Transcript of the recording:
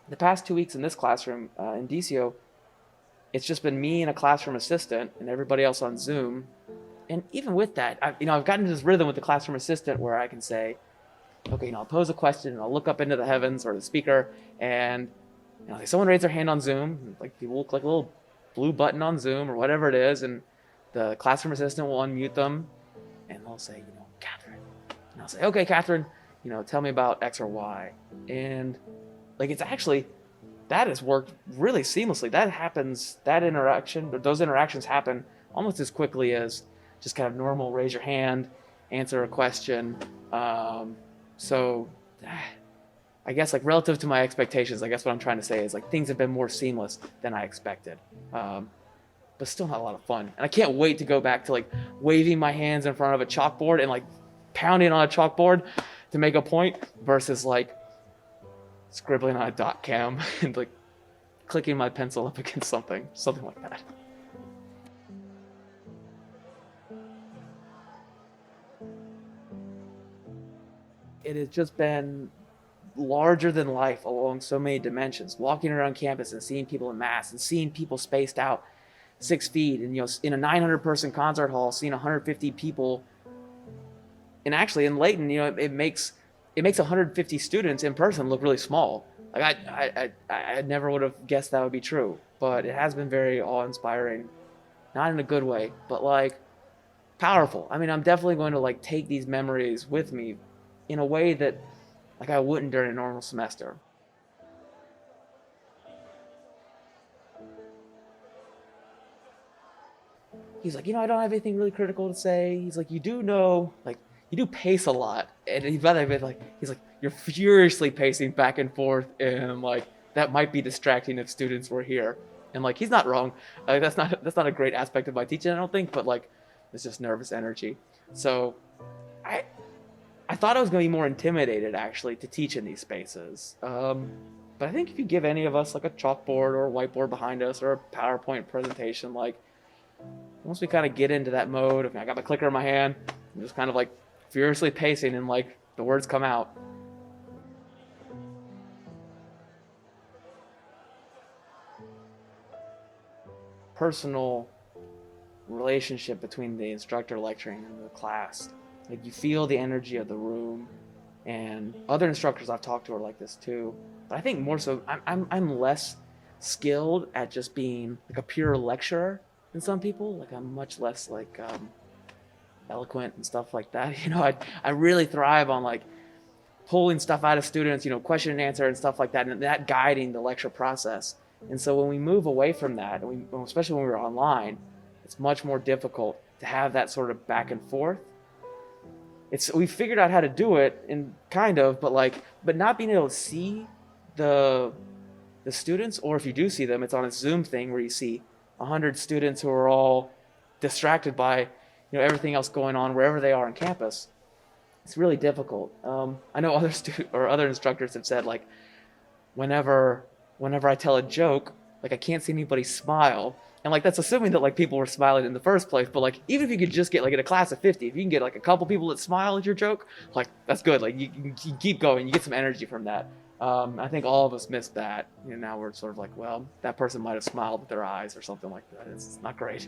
The past 2 weeks in this classroom in DCO, it's just been me and a classroom assistant and everybody else on Zoom. And even with that, I've gotten into this rhythm with the classroom assistant where I can say, okay, I'll pose a question and I'll look up into the heavens or the speaker, and like someone raise their hand on Zoom, like people click a little blue button on Zoom or whatever it is, and the classroom assistant will unmute them, and they'll say, Catherine, and I'll say, okay, Catherine, tell me about X or Y, and like it's actually that has worked really seamlessly. That happens, that interaction, those interactions happen almost as quickly as just kind of normal raise your hand, answer a question. So I guess like relative to my expectations, I guess what I'm trying to say is like things have been more seamless than I expected. But still not a lot of fun. And I can't wait to go back to like waving my hands in front of a chalkboard and like pounding on a chalkboard to make a point versus like scribbling on a dot cam and like clicking my pencil up against something like that. It has just been larger than life along so many dimensions. Walking around campus and seeing people in mass and seeing people spaced out 6 feet, and in a 900 person concert hall, seeing 150 people. And actually in Layton, it makes 150 students in person look really small. Like I never would have guessed that would be true, but it has been very awe-inspiring, not in a good way, but like powerful. I mean, I'm definitely going to like take these memories with me in a way that like I wouldn't during a normal semester. He's like, I don't have anything really critical to say. He's like, you do pace a lot, and he's rather been like, he's like, you're furiously pacing back and forth, and like that might be distracting if students were here. And like, he's not wrong. That's not a great aspect of my teaching, I don't think, but like, it's just nervous energy. So, I I thought I was going to be more intimidated actually to teach in these spaces. But I think if you give any of us like a chalkboard or a whiteboard behind us or a PowerPoint presentation, like once we kind of get into that mode, I got my clicker in my hand, I'm just kind of like furiously pacing and like the words come out. Personal relationship between the instructor lecturing and the class. Like you feel the energy of the room, and other instructors I've talked to are like this too. But I think more so, I'm less skilled at just being like a pure lecturer than some people. Like I'm much less like eloquent and stuff like that. I really thrive on like pulling stuff out of students, question and answer and stuff like that, and that guiding the lecture process. And so when we move away from that, especially when we're online, it's much more difficult to have that sort of back and forth. We figured out how to do it, and kind of, but not being able to see the the students, or if you do see them, it's on a Zoom thing where you see 100 students who are all distracted by everything else going on wherever they are on campus. It's really difficult. I know other instructors have said like whenever whenever I tell a joke, like I can't see anybody smile. And like that's assuming that like people were smiling in the first place. But like even if you could just get like in a class of 50, if you can get like a couple people that smile at your joke, like that's good. Like you keep going, you get some energy from that. I think all of us missed that. Now we're sort of like, well, that person might have smiled with their eyes or something like that. It's not great.